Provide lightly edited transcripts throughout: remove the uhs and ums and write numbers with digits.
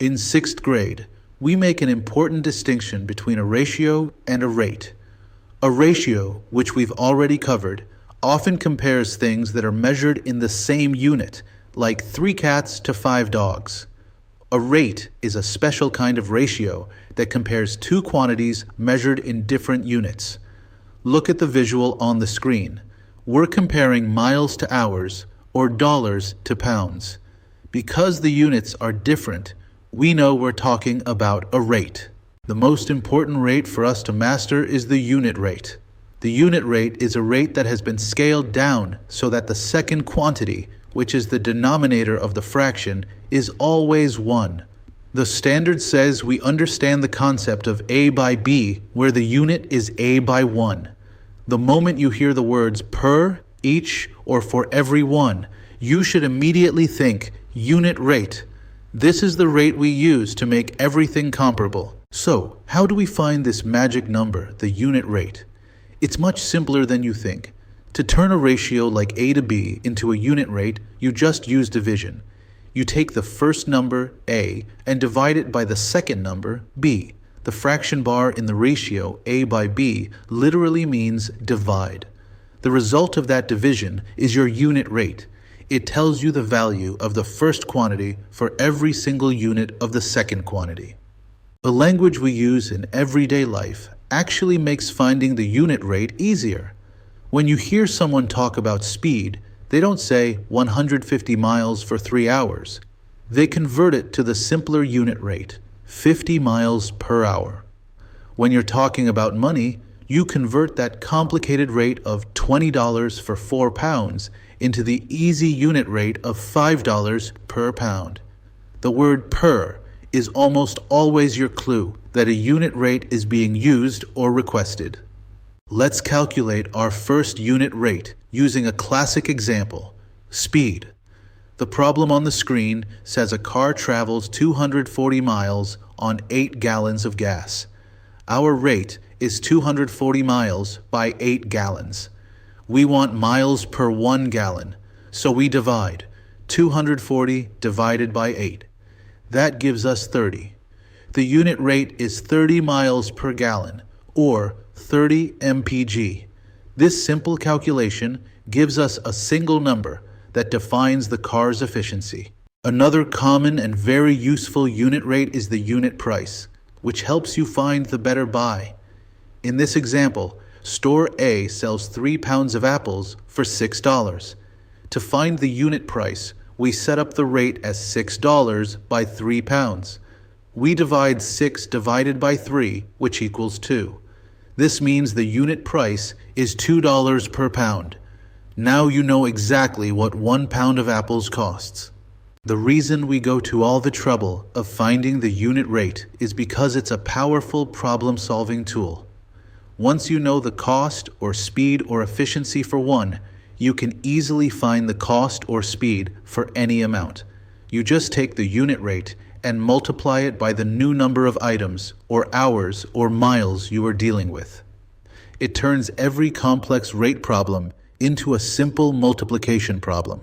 In 6th grade, we make an important distinction between a ratio and a rate. A ratio, which we've already covered, often compares things that are measured in the same unit, like 3 cats to 5 dogs. A rate is a special kind of ratio that compares two quantities measured in different units. Look at the visual on the screen. We're comparing miles to hours or dollars to pounds. Because the units are different, we know we're talking about a rate. The most important rate for us to master is the unit rate. The unit rate is a rate that has been scaled down so that the second quantity, which is the denominator of the fraction, is always 1. The standard says we understand the concept of A by B, where the unit is A by 1. The moment you hear the words per, each, or for every one, you should immediately think unit rate. This is the rate we use to make everything comparable. So, how do we find this magic number, the unit rate? It's much simpler than you think. To turn a ratio like A to B into a unit rate, you just use division. You take the first number, A, and divide it by the second number, B. The fraction bar in the ratio A by B literally means divide. The result of that division is your unit rate. It tells you the value of the first quantity for every single unit of the second quantity. The language we use in everyday life actually makes finding the unit rate easier. When you hear someone talk about speed, they don't say 150 miles for 3 hours. They convert it to the simpler unit rate, 50 miles per hour. When you're talking about money, you convert that complicated rate of $20 for 4 pounds into the easy unit rate of $5 per pound. The word per is almost always your clue that a unit rate is being used or requested. Let's calculate our first unit rate using a classic example, speed. The problem on the screen says a car travels 240 miles on 8 gallons of gas. Our rate is 240 miles by 8 gallons. We want miles per 1 gallon, so we divide 240 divided by 8. That gives us 30. The unit rate is 30 miles per gallon, or 30 mpg. This simple calculation gives us a single number that defines the car's efficiency. Another common and very useful unit rate is the unit price, which helps you find the better buy. In this example, Store A sells 3 pounds of apples for $6. To find the unit price, we set up the rate as $6 by 3 pounds. We divide 6 divided by 3, which equals 2. This means the unit price is $2 per pound. Now you know exactly what 1 pound of apples costs. The reason we go to all the trouble of finding the unit rate is because it's a powerful problem-solving tool. Once you know the cost or speed or efficiency for one, you can easily find the cost or speed for any amount. You just take the unit rate and multiply it by the new number of items or hours or miles you are dealing with. It turns every complex rate problem into a simple multiplication problem.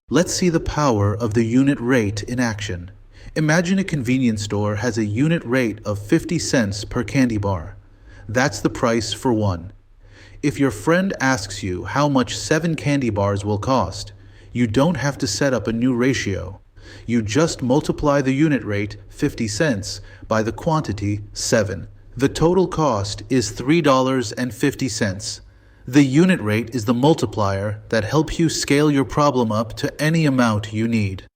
Let's see the power of the unit rate in action. Imagine a convenience store has a unit rate of 50 cents per candy bar. That's the price for one. If your friend asks you how much 7 candy bars will cost, you don't have to set up a new ratio. You just multiply the unit rate, 50 cents, by the quantity, 7. The total cost is $3.50. The unit rate is the multiplier that helps you scale your problem up to any amount you need.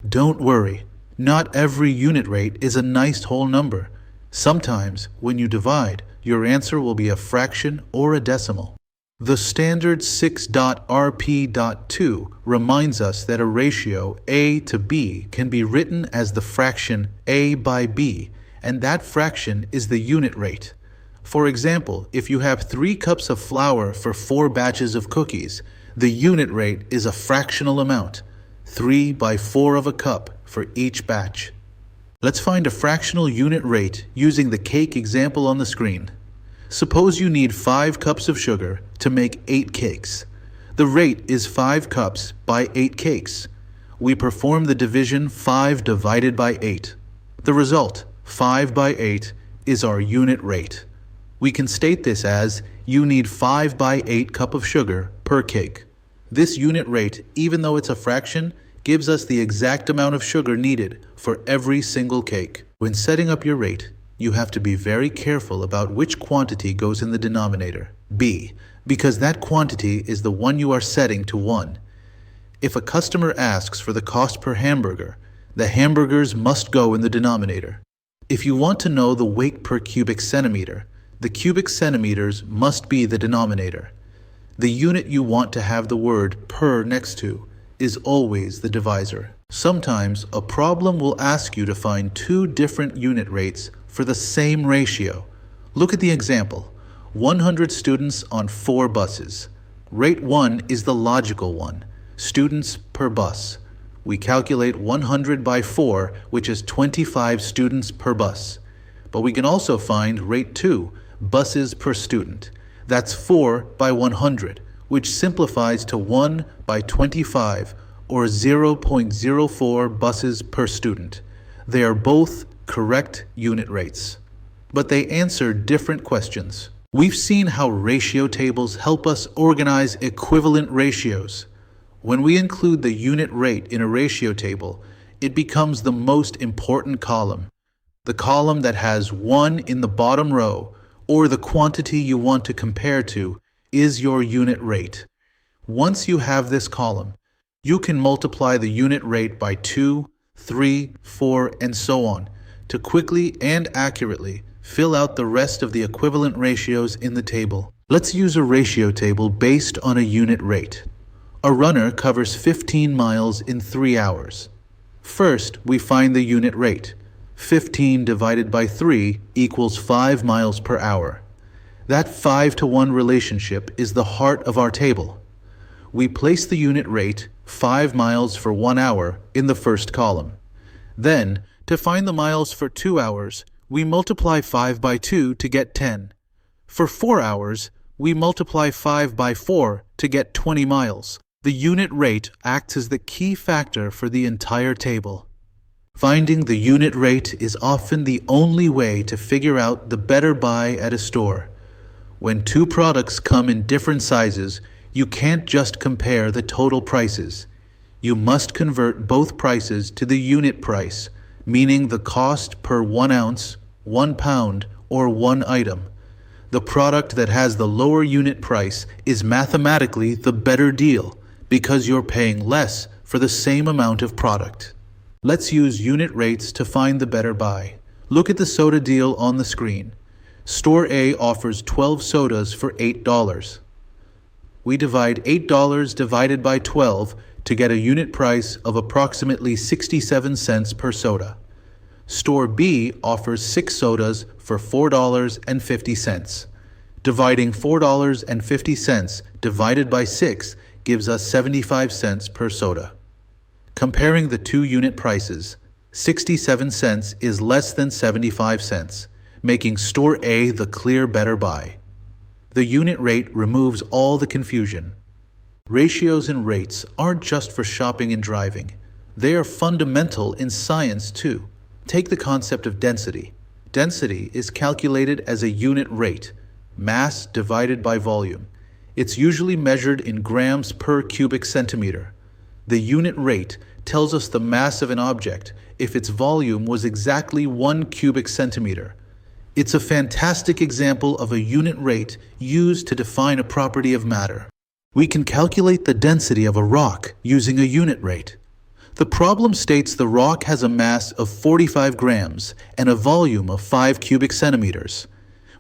Don't worry, not every unit rate is a nice whole number. Sometimes, when you divide, your answer will be a fraction or a decimal. The standard 6.RP.2 reminds us that a ratio A to B can be written as the fraction A by B, and that fraction is the unit rate. For example, if you have 3 cups of flour for 4 batches of cookies, the unit rate is a fractional amount, 3 by 4 of a cup for each batch. Let's find a fractional unit rate using the cake example on the screen. Suppose you need 5 cups of sugar to make 8 cakes. The rate is 5 cups by 8 cakes. we perform the division 5 divided by 8. The result, 5 by 8, is our unit rate. We can state this as you need 5 by 8 cup of sugar per cake. This unit rate, even though it's a fraction, gives us the exact amount of sugar needed for every single cake. When setting up your rate, you have to be very careful about which quantity goes in the denominator, B, because that quantity is the one you are setting to 1. If a customer asks for the cost per hamburger, the hamburgers must go in the denominator. If you want to know the weight per cubic centimeter, the cubic centimeters must be the denominator. The unit you want to have the word per next to is always the divisor. Sometimes a problem will ask you to find two different unit rates for the same ratio. Look at the example. 100 students on 4 buses. Rate 1 is the logical one, students per bus. We calculate 100 by 4, which is 25 students per bus. But we can also find rate 2, buses per student. That's 4 by 100, which simplifies to 1 by 25, or 0.04 buses per student. They are both correct unit rates, but they answer different questions. We've seen how ratio tables help us organize equivalent ratios. When we include the unit rate in a ratio table, it becomes the most important column. The column that has 1 in the bottom row, or the quantity you want to compare to, is your unit rate. Once you have this column, you can multiply the unit rate by 2, 3, 4, and so on to quickly and accurately fill out the rest of the equivalent ratios in the table. Let's use a ratio table based on a unit rate. A runner covers 15 miles in 3 hours. First, we find the unit rate. 15 divided by 3 equals 5 miles per hour. That 5-to-1 relationship is the heart of our table. We place the unit rate, 5 miles for 1 hour, in the first column. Then, to find the miles for 2 hours, we multiply 5 by 2 to get 10. For 4 hours, we multiply 5 by 4 to get 20 miles. The unit rate acts as the key factor for the entire table. Finding the unit rate is often the only way to figure out the better buy at a store. When two products come in different sizes, you can't just compare the total prices. You must convert both prices to the unit price, meaning the cost per 1 ounce, 1 pound, or 1 item. The product that has the lower unit price is mathematically the better deal because you're paying less for the same amount of product. Let's use unit rates to find the better buy. Look at the soda deal on the screen. Store A offers 12 sodas for $8. We divide $8 divided by 12 to get a unit price of approximately 67 cents per soda. Store B offers 6 sodas for $4.50. Dividing $4.50 divided by 6 gives us 75 cents per soda. Comparing the two unit prices, 67 cents is less than 75 cents, making Store A the clear better buy. The unit rate removes all the confusion. Ratios and rates aren't just for shopping and driving. They are fundamental in science too. Take the concept of density. Density is calculated as a unit rate, mass divided by volume. It's usually measured in grams per cubic centimeter. The unit rate tells us the mass of an object if its volume was exactly 1 cubic centimeter. It's a fantastic example of a unit rate used to define a property of matter. We can calculate the density of a rock using a unit rate. The problem states the rock has a mass of 45 grams and a volume of 5 cubic centimeters.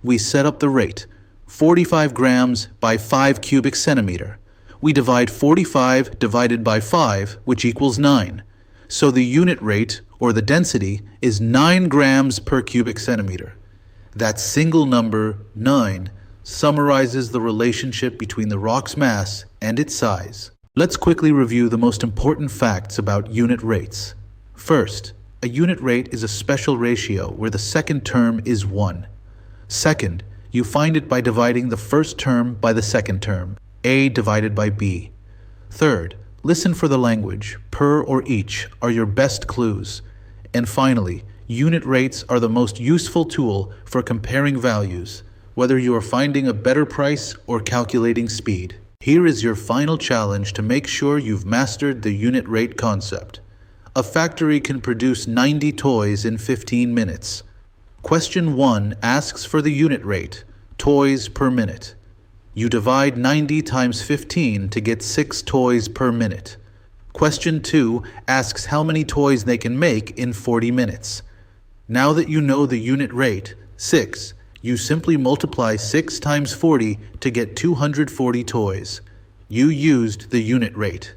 We set up the rate, 45 grams by 5 cubic centimeter. We divide 45 divided by 5, which equals 9. So the unit rate, or the density, is 9 grams per cubic centimeter. That single number, 9, summarizes the relationship between the rock's mass and its size. Let's quickly review the most important facts about unit rates. First, a unit rate is a special ratio where the second term is 1. Second, you find it by dividing the first term by the second term, A divided by B. Third, Listen for the language. Per or each are your best clues. And finally, unit rates are the most useful tool for comparing values, whether you are finding a better price or calculating speed. Here is your final challenge to make sure you've mastered the unit rate concept. A factory can produce 90 toys in 15 minutes. Question 1 asks for the unit rate, toys per minute. You divide 90 times 15 to get 6 toys per minute. Question 2 asks how many toys they can make in 40 minutes. Now that you know the unit rate, 6, you simply multiply 6 times 40 to get 240 toys. You used the unit rate.